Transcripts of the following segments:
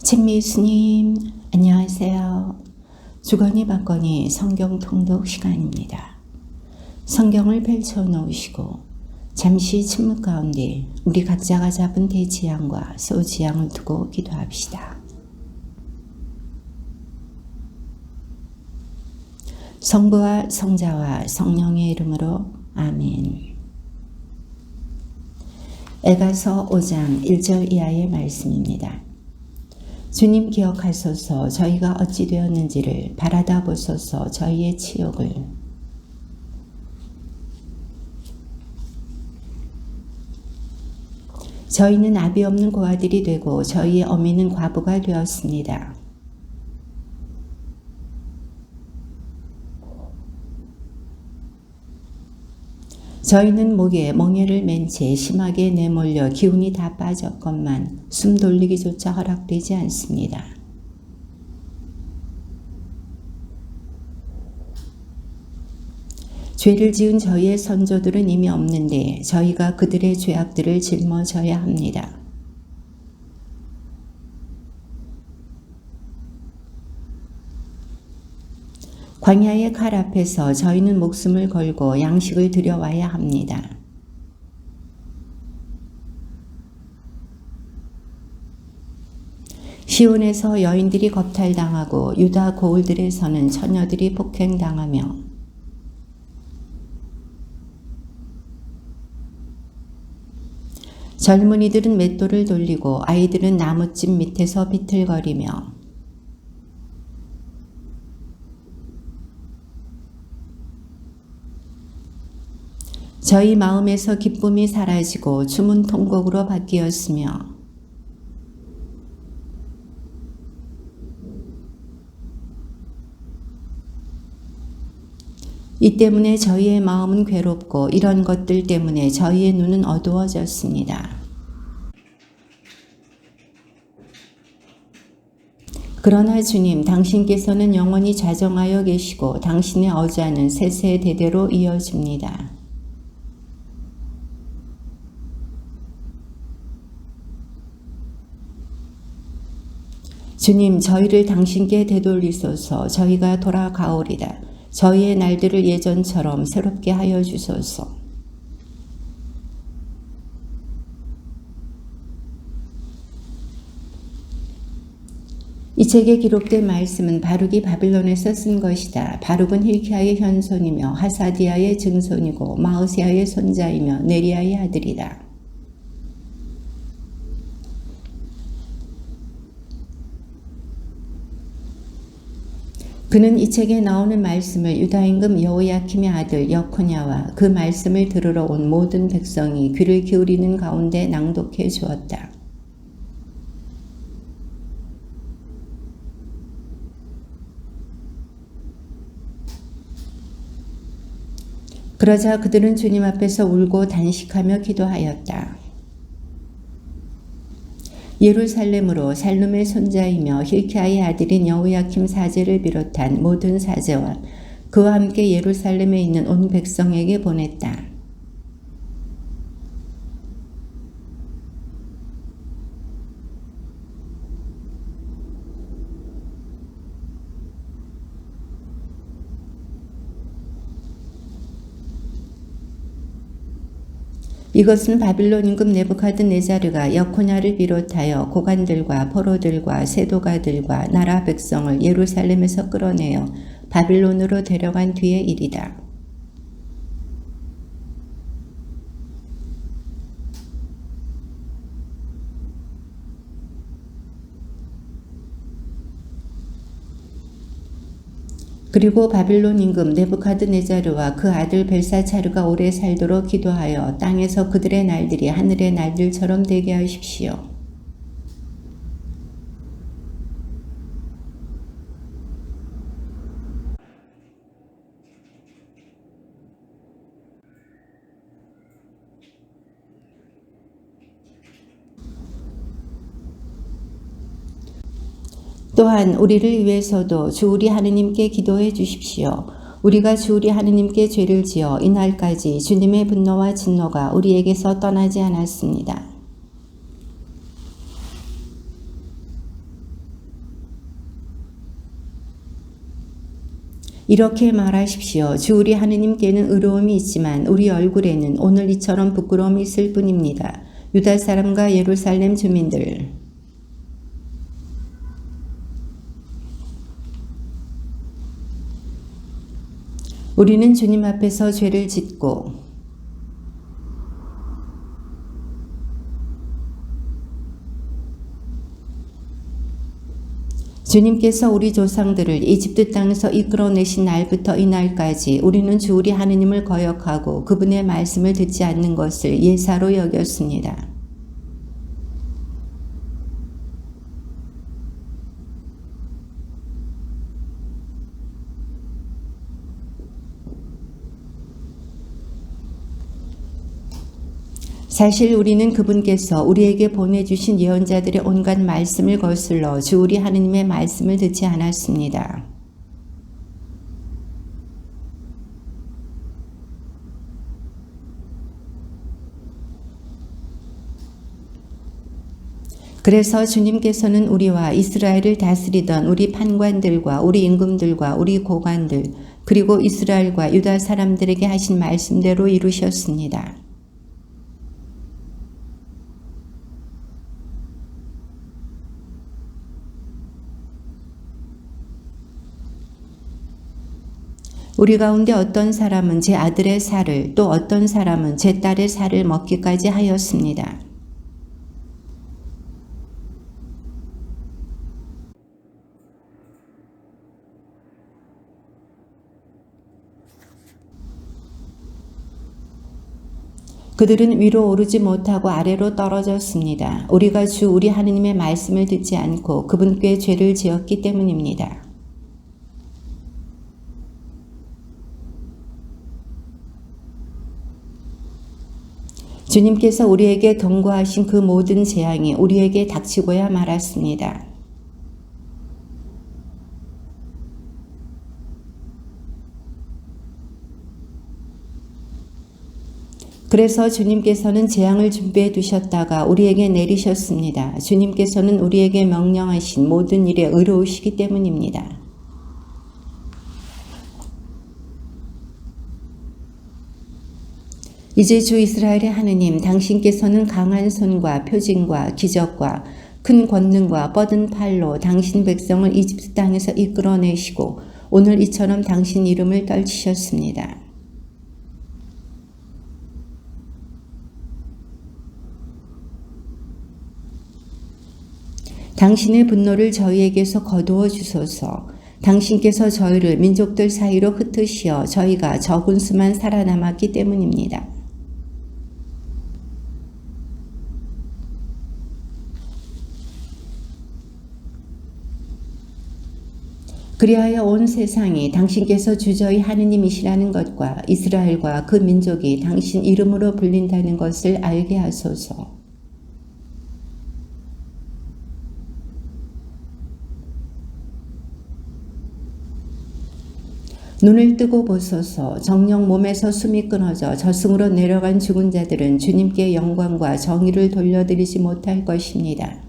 친미스님, 안녕하세요. 주거니 받거니 성경 통독 시간입니다. 성경을 펼쳐 놓으시고 잠시 침묵 가운데 우리 각자가 잡은 대지향과 소지향을 두고 기도합시다. 성부와 성자와 성령의 이름으로 아멘. 에가서 5장 1절 이하의 말씀입니다. 주님 기억하소서. 저희가 어찌 되었는지를 바라다 보소서. 저희의 치욕을. 저희는 아비 없는 고아들이 되고 저희의 어미는 과부가 되었습니다. 저희는 목에 멍에를 맨 채 심하게 내몰려 기운이 다 빠졌건만 숨 돌리기조차 허락되지 않습니다. 죄를 지은 저희의 선조들은 이미 없는데 저희가 그들의 죄악들을 짊어져야 합니다. 광야의 칼 앞에서 저희는 목숨을 걸고 양식을 들여와야 합니다. 시온에서 여인들이 겁탈당하고 유다 고을들에서는 처녀들이 폭행당하며 젊은이들은 맷돌을 돌리고 아이들은 나뭇집 밑에서 비틀거리며 저희 마음에서 기쁨이 사라지고 주문 통곡으로 바뀌었으며 이 때문에 저희의 마음은 괴롭고 이런 것들 때문에 저희의 눈은 어두워졌습니다. 그러나 주님, 당신께서는 영원히 자정하여 계시고 당신의 어자는 세세 대대로 이어집니다. 주님, 저희를 당신께 되돌리소서. 저희가 돌아가오리다. 저희의 날들을 예전처럼 새롭게 하여 주소서. 이 책에 기록된 말씀은 바룩이 바빌론에서 쓴 것이다. 바룩은 힐키야의 현손이며 하사디아의 증손이고 마으세아의 손자이며 네리야의 아들이다. 그는 이 책에 나오는 말씀을 유다 임금 여호야킴의 아들 여코냐와 그 말씀을 들으러 온 모든 백성이 귀를 기울이는 가운데 낭독해 주었다. 그러자 그들은 주님 앞에서 울고 단식하며 기도하였다. 예루살렘으로 살룸의 손자이며 힐키야의 아들인 여호야킴 사제를 비롯한 모든 사제와 그와 함께 예루살렘에 있는 온 백성에게 보냈다. 이것은 바빌론 임금 느부갓네자르가 여코냐를 비롯하여 고관들과 포로들과 세도가들과 나라 백성을 예루살렘에서 끌어내어 바빌론으로 데려간 뒤의 일이다. 그리고 바빌론 임금 느부갓네자르와 그 아들 벨사차르가 오래 살도록 기도하여 땅에서 그들의 날들이 하늘의 날들처럼 되게 하십시오. 또한 우리를 위해서도 주 우리 하느님께 기도해 주십시오. 우리가 주 우리 하느님께 죄를 지어 이날까지 주님의 분노와 진노가 우리에게서 떠나지 않았습니다. 이렇게 말하십시오. 주 우리 하느님께는 의로움이 있지만 우리 얼굴에는 오늘 이처럼 부끄러움이 있을 뿐입니다. 유다 사람과 예루살렘 주민들, 우리는 주님 앞에서 죄를 짓고 주님께서 우리 조상들을 이집트 땅에서 이끌어내신 날부터 이날까지 우리는 주 우리 하느님을 거역하고 그분의 말씀을 듣지 않는 것을 예사로 여겼습니다. 사실 우리는 그분께서 우리에게 보내주신 예언자들의 온갖 말씀을 거슬러 주 우리 하느님의 말씀을 듣지 않았습니다. 그래서 주님께서는 우리와 이스라엘을 다스리던 우리 판관들과 우리 임금들과 우리 고관들 그리고 이스라엘과 유다 사람들에게 하신 말씀대로 이루셨습니다. 우리 가운데 어떤 사람은 제 아들의 살을 또 어떤 사람은 제 딸의 살을 먹기까지 하였습니다. 그들은 위로 오르지 못하고 아래로 떨어졌습니다. 우리가 주 우리 하느님의 말씀을 듣지 않고 그분께 죄를 지었기 때문입니다. 주님께서 우리에게 경고하신 그 모든 재앙이 우리에게 닥치고야 말았습니다. 그래서 주님께서는 재앙을 준비해 두셨다가 우리에게 내리셨습니다. 주님께서는 우리에게 명령하신 모든 일에 의로우시기 때문입니다. 이제 주 이스라엘의 하느님, 당신께서는 강한 손과 표징과 기적과 큰 권능과 뻗은 팔로 당신 백성을 이집트 땅에서 이끌어내시고 오늘 이처럼 당신 이름을 떨치셨습니다. 당신의 분노를 저희에게서 거두어 주소서. 당신께서 저희를 민족들 사이로 흩으시어 저희가 적은 수만 살아남았기 때문입니다. 그리하여 온 세상이 당신께서 주 저희 하느님이시라는 것과 이스라엘과 그 민족이 당신 이름으로 불린다는 것을 알게 하소서. 눈을 뜨고 보소서. 정녕 몸에서 숨이 끊어져 저승으로 내려간 죽은 자들은 주님께 영광과 정의를 돌려드리지 못할 것입니다.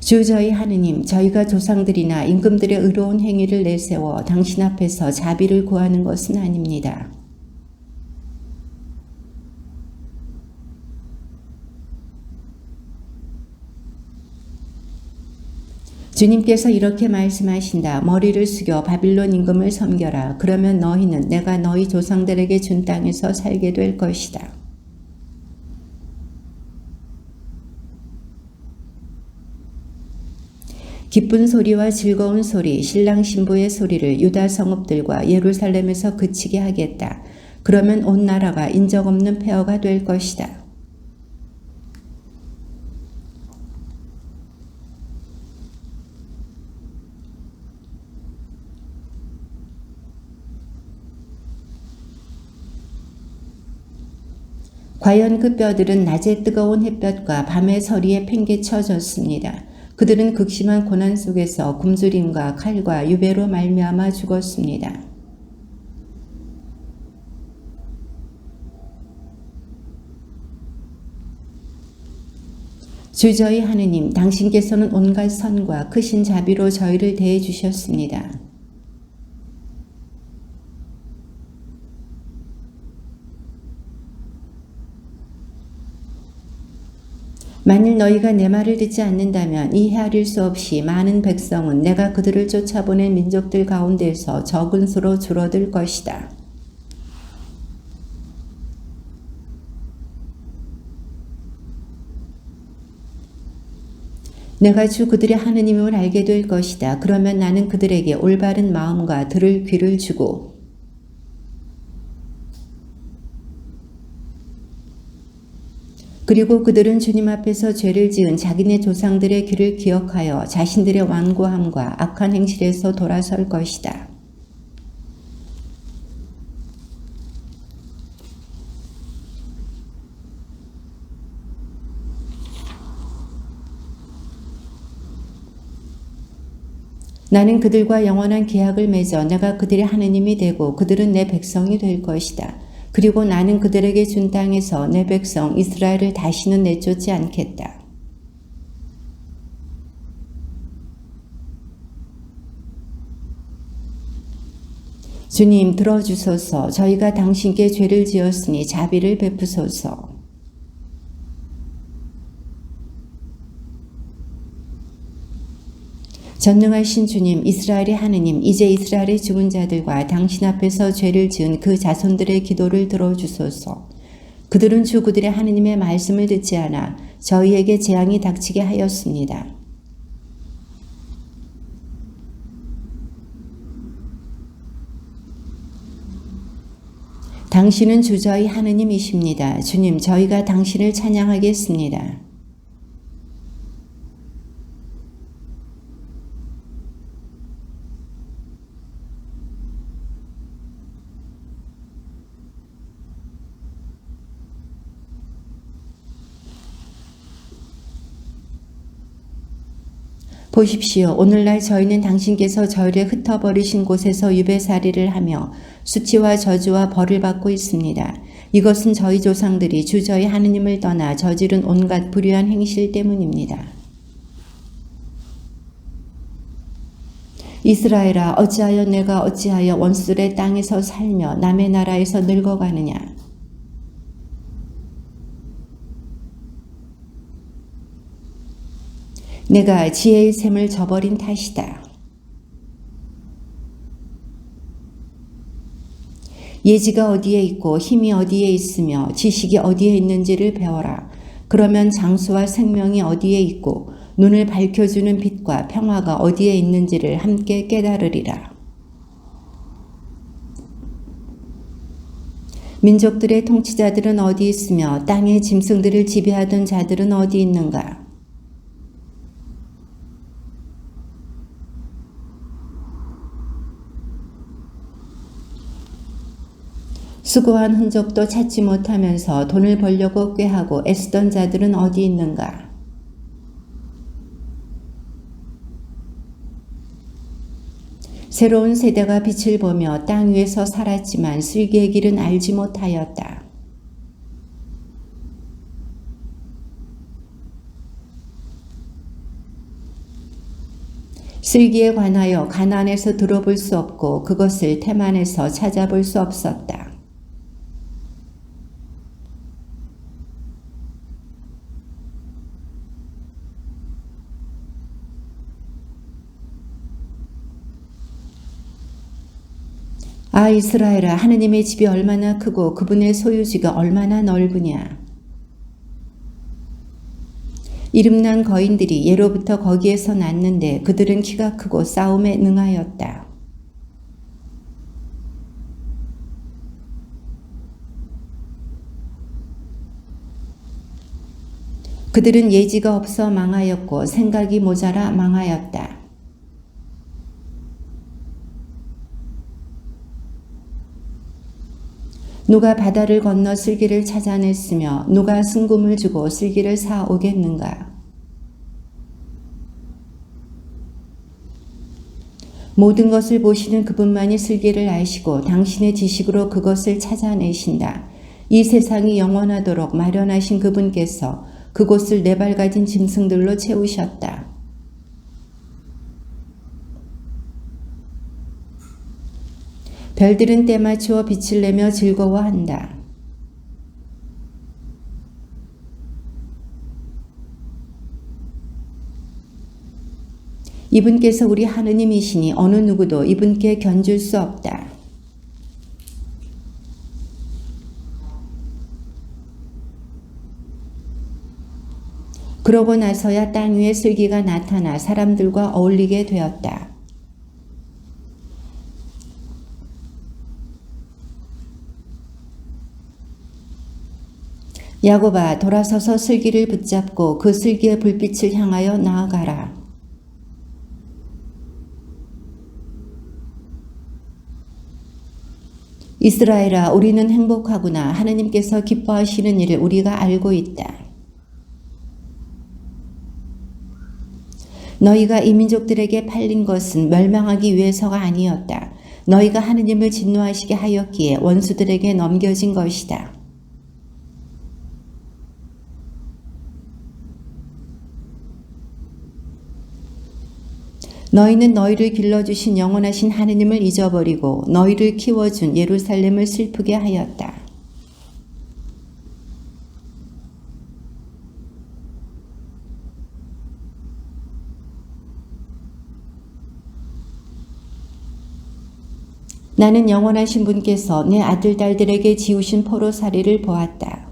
주 저희 하느님, 저희가 조상들이나 임금들의 의로운 행위를 내세워 당신 앞에서 자비를 구하는 것은 아닙니다. 주님께서 이렇게 말씀하신다. 머리를 숙여 바빌론 임금을 섬겨라. 그러면 너희는 내가 너희 조상들에게 준 땅에서 살게 될 것이다. 기쁜 소리와 즐거운 소리, 신랑 신부의 소리를 유다 성읍들과 예루살렘에서 그치게 하겠다. 그러면 온 나라가 인적 없는 폐허가 될 것이다. 과연 그 뼈들은 낮의 뜨거운 햇볕과 밤의 서리에 팽개쳐졌습니다. 그들은 극심한 고난 속에서 굶주림과 칼과 유배로 말미암아 죽었습니다. 주 저희 하느님, 당신께서는 온갖 선과 크신 자비로 저희를 대해 주셨습니다. 만일 너희가 내 말을 듣지 않는다면 이 헤아릴 수 없이 많은 백성은 내가 그들을 쫓아보낸 민족들 가운데서 적은 수로 줄어들 것이다. 내가 주 그들의 하느님임을 알게 될 것이다. 그러면 나는 그들에게 올바른 마음과 들을 귀를 주고 그리고 그들은 주님 앞에서 죄를 지은 자기네 조상들의 길을 기억하여 자신들의 완고함과 악한 행실에서 돌아설 것이다. 나는 그들과 영원한 계약을 맺어 내가 그들의 하느님이 되고 그들은 내 백성이 될 것이다. 그리고 나는 그들에게 준 땅에서 내 백성 이스라엘을 다시는 내쫓지 않겠다. 주님 들어주소서. 저희가 당신께 죄를 지었으니 자비를 베푸소서. 전능하신 주님, 이스라엘의 하느님, 이제 이스라엘의 죽은 자들과 당신 앞에서 죄를 지은 그 자손들의 기도를 들어주소서. 그들은 주 그들의 하느님의 말씀을 듣지 않아 저희에게 재앙이 닥치게 하였습니다. 당신은 주 저희 하느님이십니다. 주님, 저희가 당신을 찬양하겠습니다. 보십시오. 오늘날 저희는 당신께서 저희를 흩어버리신 곳에서 유배살이를 하며 수치와 저주와 벌을 받고 있습니다. 이것은 저희 조상들이 주 저희 하느님을 떠나 저지른 온갖 불의한 행실 때문입니다. 이스라엘아, 어찌하여 내가 어찌하여 원수들의 땅에서 살며 남의 나라에서 늙어가느냐. 내가 지혜의 샘을 저버린 탓이다. 예지가 어디에 있고 힘이 어디에 있으며 지식이 어디에 있는지를 배워라. 그러면 장수와 생명이 어디에 있고 눈을 밝혀주는 빛과 평화가 어디에 있는지를 함께 깨달으리라. 민족들의 통치자들은 어디 있으며 땅의 짐승들을 지배하던 자들은 어디 있는가? 수고한 흔적도 찾지 못하면서 돈을 벌려고 꾀하고 애쓰던 자들은 어디 있는가? 새로운 세대가 빛을 보며 땅 위에서 살았지만 슬기의 길은 알지 못하였다. 슬기에 관하여 가나안에서 들어볼 수 없고 그것을 태만에서 찾아볼 수 없었다. 아, 이스라엘아, 하느님의 집이 얼마나 크고 그분의 소유지가 얼마나 넓으냐. 이름난 거인들이 예로부터 거기에서 났는데 그들은 키가 크고 싸움에 능하였다. 그들은 예지가 없어 망하였고 생각이 모자라 망하였다. 누가 바다를 건너 슬기를 찾아냈으며 누가 승금을 주고 슬기를 사오겠는가? 모든 것을 보시는 그분만이 슬기를 아시고 당신의 지식으로 그것을 찾아내신다. 이 세상이 영원하도록 마련하신 그분께서 그곳을 4발 가진 짐승들로 채우셨다. 별들은 때맞추어 빛을 내며 즐거워한다. 이분께서 우리 하느님이시니 어느 누구도 이분께 견줄 수 없다. 그러고 나서야 땅 위에 슬기가 나타나 사람들과 어울리게 되었다. 야곱아, 돌아서서 슬기를 붙잡고 그 슬기의 불빛을 향하여 나아가라. 이스라엘아, 우리는 행복하구나. 하느님께서 기뻐하시는 일을 우리가 알고 있다. 너희가 이 민족들에게 팔린 것은 멸망하기 위해서가 아니었다. 너희가 하느님을 진노하시게 하였기에 원수들에게 넘겨진 것이다. 너희는 너희를 길러주신 영원하신 하느님을 잊어버리고 너희를 키워준 예루살렘을 슬프게 하였다. 나는 영원하신 분께서 내 아들 딸들에게 지우신 포로살이를 보았다.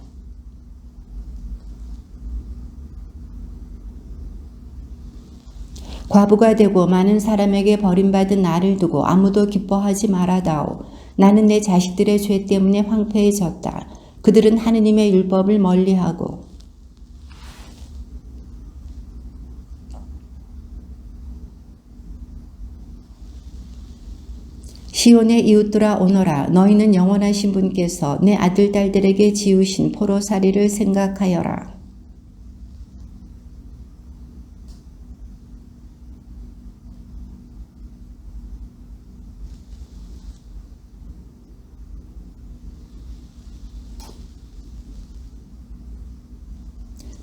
과부가 되고 많은 사람에게 버림받은 나를 두고 아무도 기뻐하지 말아다오. 나는 내 자식들의 죄 때문에 황폐해졌다. 그들은 하느님의 율법을 멀리하고 시온의 이웃들아 오너라. 너희는 영원하신 분께서 내 아들 딸들에게 지우신 포로살이를 생각하여라.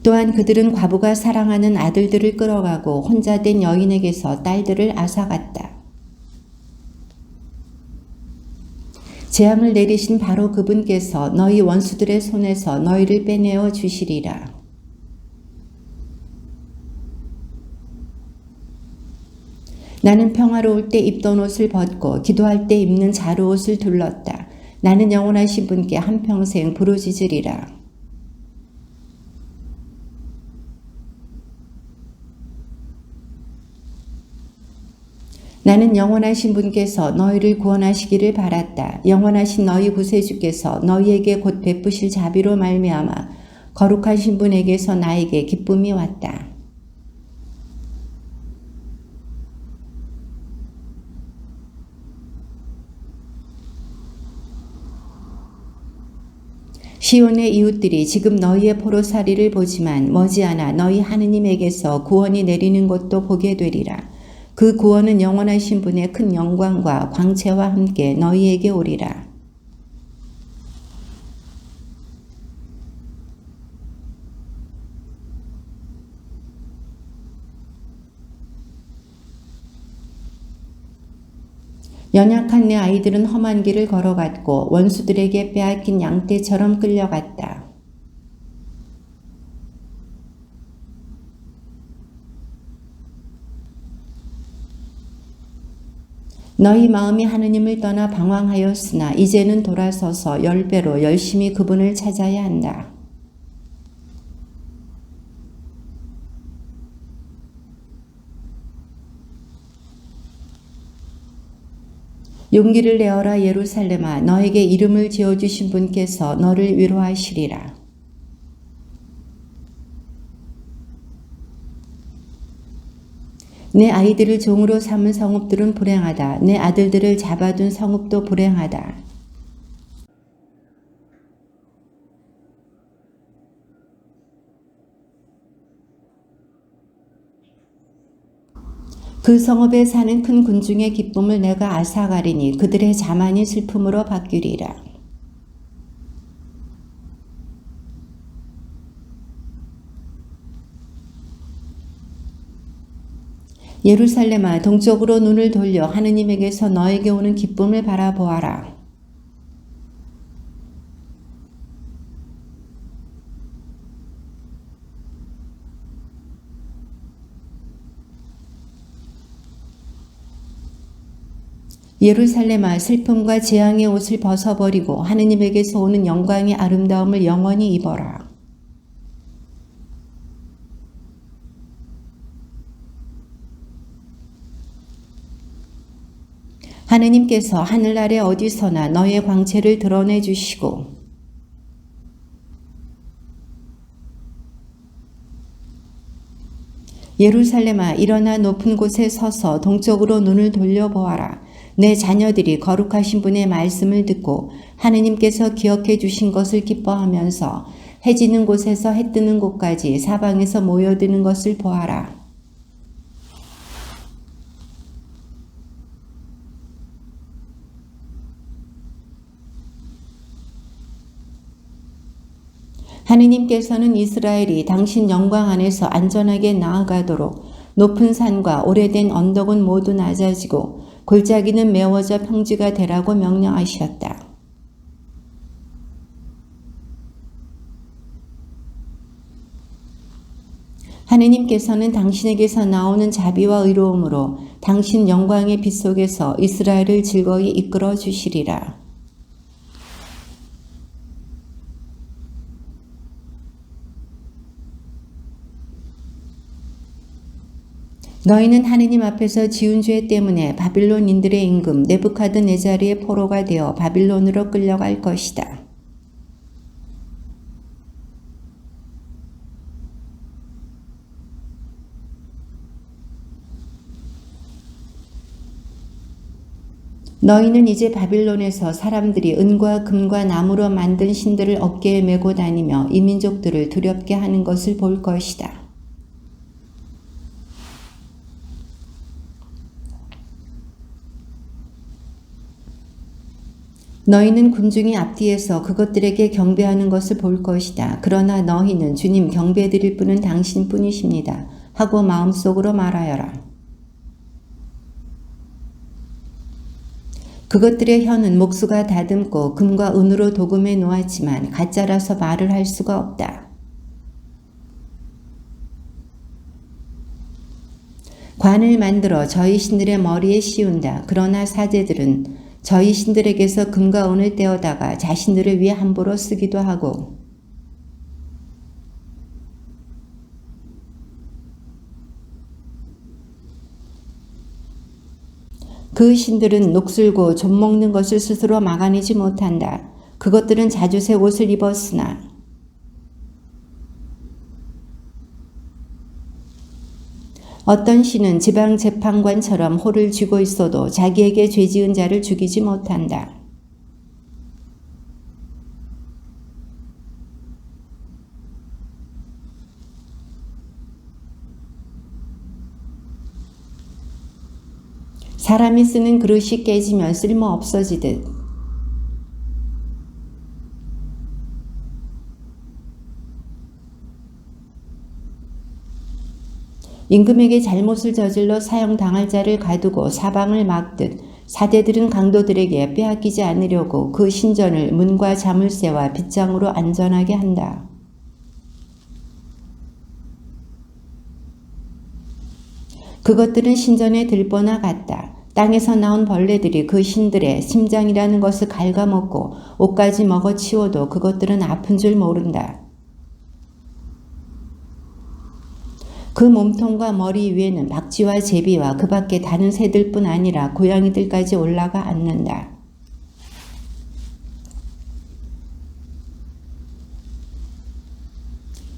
또한 그들은 과부가 사랑하는 아들들을 끌어가고 혼자 된 여인에게서 딸들을 앗아갔다. 재앙을 내리신 바로 그분께서 너희 원수들의 손에서 너희를 빼내어 주시리라. 나는 평화로울 때 입던 옷을 벗고 기도할 때 입는 자루옷을 둘렀다. 나는 영원하신 분께 한평생 부르짖으리라. 나는 영원하신 분께서 너희를 구원하시기를 바랐다. 영원하신 너희 구세주께서 너희에게 곧 베푸실 자비로 말미암아 거룩하신 분에게서 나에게 기쁨이 왔다. 시온의 이웃들이 지금 너희의 포로살이를 보지만 머지않아 너희 하느님에게서 구원이 내리는 것도 보게 되리라. 그 구원은 영원하신 분의 큰 영광과 광채와 함께 너희에게 오리라. 연약한 내 아이들은 험한 길을 걸어갔고 원수들에게 빼앗긴 양떼처럼 끌려갔다. 너희 마음이 하느님을 떠나 방황하였으나 이제는 돌아서서 10배로 열심히 그분을 찾아야 한다. 용기를 내어라 예루살렘아. 너에게 이름을 지어주신 분께서 너를 위로하시리라. 내 아이들을 종으로 삼은 성읍들은 불행하다. 내 아들들을 잡아둔 성읍도 불행하다. 그 성읍에 사는 큰 군중의 기쁨을 내가 앗아가리니 그들의 자만이 슬픔으로 바뀌리라. 。 . 。 . . . . . . . . . . . . . . . . . . . . . . . . . . . . . . . . . . . . . . . . 。 . . . . . . . . . . . . 。 예루살렘아, 동쪽으로 눈을 돌려 하느님에게서 너에게 오는 기쁨을 바라보아라. 예루살렘아, 슬픔과 재앙의 옷을 벗어버리고 하느님에게서 오는 영광의 아름다움을 영원히 입어라. 하느님께서 하늘 아래 어디서나 너의 광채를 드러내 주시고 예루살렘아, 일어나 높은 곳에 서서 동쪽으로 눈을 돌려보아라. 내 자녀들이 거룩하신 분의 말씀을 듣고 하느님께서 기억해 주신 것을 기뻐하면서 해 지는 곳에서 해 뜨는 곳까지 사방에서 모여드는 것을 보아라. 하느님께서는 이스라엘이 당신 영광 안에서 안전하게 나아가도록 높은 산과 오래된 언덕은 모두 낮아지고 골짜기는 메워져 평지가 되라고 명령하셨다. 하느님께서는 당신에게서 나오는 자비와 의로움으로 당신 영광의 빛 속에서 이스라엘을 즐거이 이끌어 주시리라. 너희는 하느님 앞에서 지은 죄 때문에 바빌론인들의 임금 느부갓네살의 포로가 되어 바빌론으로 끌려갈 것이다. 너희는 이제 바빌론에서 사람들이 은과 금과 나무로 만든 신들을 어깨에 메고 다니며 이 민족들을 두렵게 하는 것을 볼 것이다. 너희는 군중이 앞뒤에서 그것들에게 경배하는 것을 볼 것이다. 그러나 너희는 주님 경배드릴 분은 당신뿐이십니다. 하고 마음속으로 말하여라. 그것들의 혀는 목수가 다듬고 금과 은으로 도금해 놓았지만 가짜라서 말을 할 수가 없다. 관을 만들어 저희 신들의 머리에 씌운다. 그러나 사제들은 저희 신들에게서 금과 은을 떼어다가 자신들을 위해 함부로 쓰기도 하고 그 신들은 녹슬고 좀먹는 것을 스스로 막아내지 못한다. 그것들은 자주 새 옷을 입었으나 어떤 신은 지방재판관처럼 호를 쥐고 있어도 자기에게 죄지은 자를 죽이지 못한다. 사람이 쓰는 그릇이 깨지면 쓸모 없어지듯 임금에게 잘못을 저질러 사형당할 자를 가두고 사방을 막듯 사대들은 강도들에게 빼앗기지 않으려고 그 신전을 문과 자물쇠와 빗장으로 안전하게 한다. 그것들은 신전의 들보나 같다. 땅에서 나온 벌레들이 그 신들의 심장이라는 것을 갉아먹고 옷까지 먹어치워도 그것들은 아픈 줄 모른다. 그 몸통과 머리 위에는 박쥐와 제비와 그 밖에 다른 새들뿐 아니라 고양이들까지 올라가 앉는다.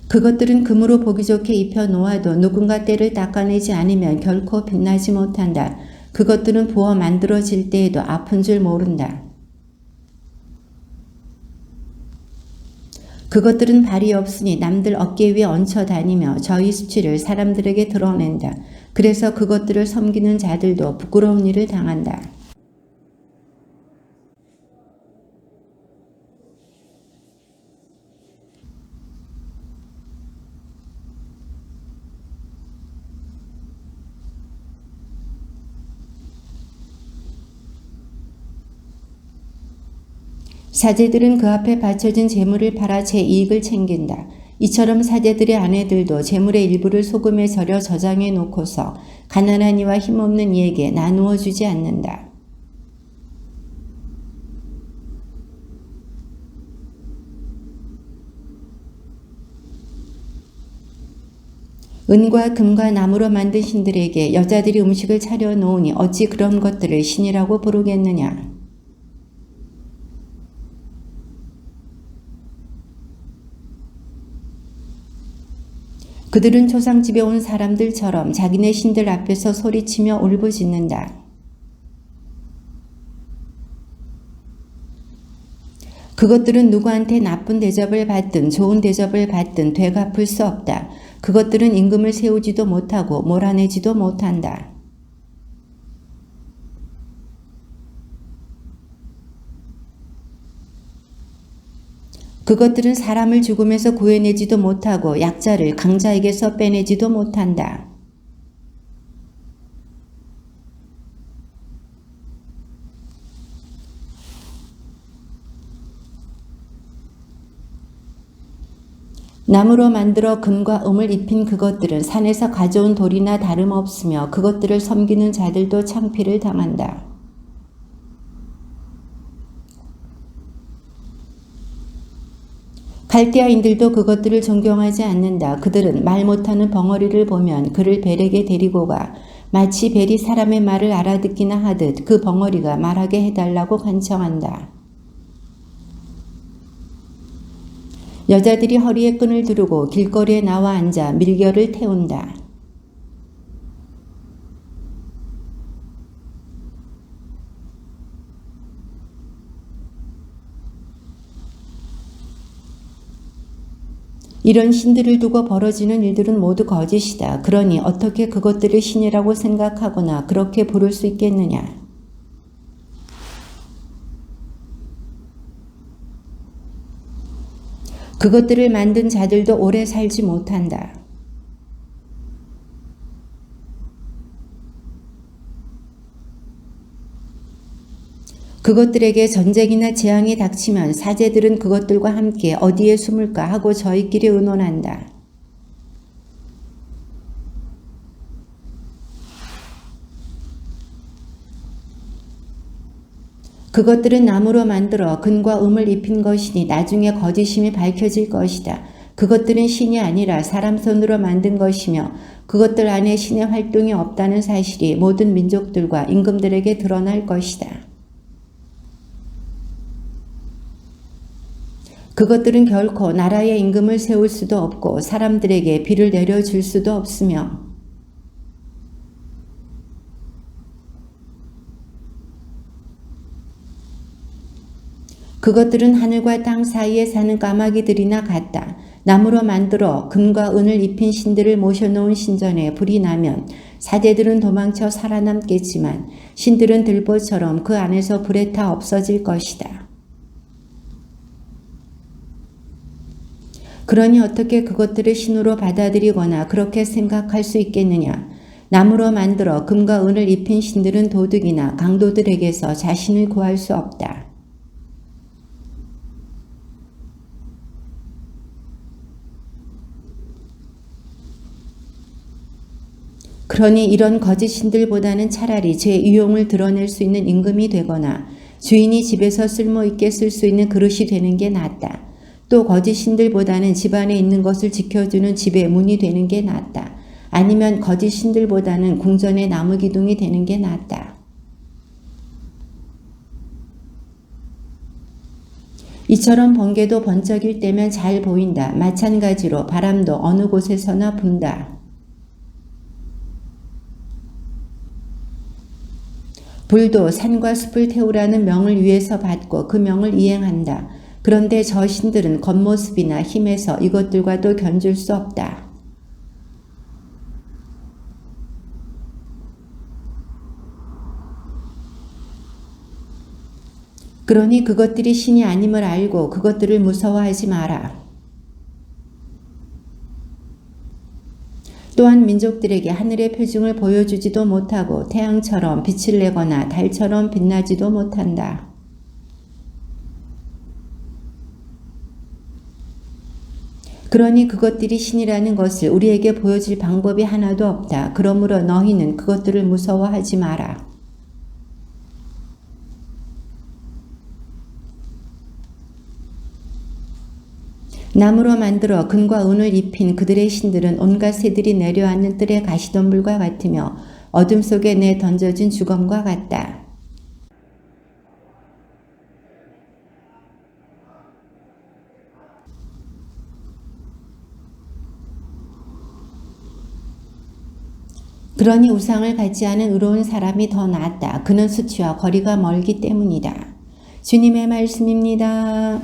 그것들은 금으로 보기 좋게 입혀 놓아도 누군가 때를 닦아내지 않으면 결코 빛나지 못한다. 그것들은 부어 만들어질 때에도 아픈 줄 모른다. 그것들은 발이 없으니 남들 어깨 위에 얹혀 다니며 저희 수치를 사람들에게 드러낸다. 그래서 그것들을 섬기는 자들도 부끄러운 일을 당한다. 사제들은 그 앞에 바쳐진 재물을 팔아 제 이익을 챙긴다. 이처럼 사제들의 아내들도 재물의 일부를 소금에 절여 저장해 놓고서 가난한 이와 힘없는 이에게 나누어 주지 않는다. 은과 금과 나무로 만든 신들에게 여자들이 음식을 차려 놓으니 어찌 그런 것들을 신이라고 부르겠느냐. 그들은 초상집에 온 사람들처럼 자기네 신들 앞에서 소리치며 울부짖는다. 그것들은 누구한테 나쁜 대접을 받든 좋은 대접을 받든 되갚을 수 없다. 그것들은 임금을 세우지도 못하고 몰아내지도 못한다. 그것들은 사람을 죽음에서 구해내지도 못하고 약자를 강자에게서 빼내지도 못한다. 나무로 만들어 금과 음을 입힌 그것들은 산에서 가져온 돌이나 다름없으며 그것들을 섬기는 자들도 창피를 당한다. 갈대아인들도 그것들을 존경하지 않는다. 그들은 말 못하는 벙어리를 보면 그를 벨에게 데리고 가 마치 벨이 사람의 말을 알아듣기나 하듯 그 벙어리가 말하게 해달라고 간청한다. 여자들이 허리에 끈을 두르고 길거리에 나와 앉아 밀결을 태운다. 이런 신들을 두고 벌어지는 일들은 모두 거짓이다. 그러니 어떻게 그것들을 신이라고 생각하거나 그렇게 부를 수 있겠느냐. 그것들을 만든 자들도 오래 살지 못한다. 그것들에게 전쟁이나 재앙이 닥치면 사제들은 그것들과 함께 어디에 숨을까 하고 저희끼리 의논한다. 그것들은 나무로 만들어 금과 음을 입힌 것이니 나중에 거짓임이 밝혀질 것이다. 그것들은 신이 아니라 사람 손으로 만든 것이며 그것들 안에 신의 활동이 없다는 사실이 모든 민족들과 임금들에게 드러날 것이다. 그것들은 결코 나라의 임금을 세울 수도 없고 사람들에게 비를 내려줄 수도 없으며 그것들은 하늘과 땅 사이에 사는 까마귀들이나 같다. 나무로 만들어 금과 은을 입힌 신들을 모셔놓은 신전에 불이 나면 사제들은 도망쳐 살아남겠지만 신들은 들보처럼 그 안에서 불에 타 없어질 것이다. 그러니 어떻게 그것들을 신으로 받아들이거나 그렇게 생각할 수 있겠느냐. 나무로 만들어 금과 은을 입힌 신들은 도둑이나 강도들에게서 자신을 구할 수 없다. 그러니 이런 거짓 신들보다는 차라리 제 유용을 드러낼 수 있는 임금이 되거나 주인이 집에서 쓸모있게 쓸 수 있는 그릇이 되는 게 낫다. 또 거짓 신들보다는 집안에 있는 것을 지켜주는 집의 문이 되는 게 낫다. 아니면 거짓 신들보다는 궁전의 나무 기둥이 되는 게 낫다. 이처럼 번개도 번쩍일 때면 잘 보인다. 마찬가지로 바람도 어느 곳에서나 분다. 불도 산과 숲을 태우라는 명을 위해서 받고 그 명을 이행한다. 그런데 저 신들은 겉모습이나 힘에서 이것들과도 견줄 수 없다. 그러니 그것들이 신이 아님을 알고 그것들을 무서워하지 마라. 또한 민족들에게 하늘의 표징을 보여주지도 못하고 태양처럼 빛을 내거나 달처럼 빛나지도 못한다. 그러니 그것들이 신이라는 것을 우리에게 보여줄 방법이 하나도 없다. 그러므로 너희는 그것들을 무서워하지 마라. 나무로 만들어 금과 은을 입힌 그들의 신들은 온갖 새들이 내려앉는 뜰의 가시덤불과 같으며 어둠 속에 내 던져진 주검과 같다. 그러니 우상을 갖지 않은 의로운 사람이 더 낫다. 그는 수치와 거리가 멀기 때문이다. 주님의 말씀입니다.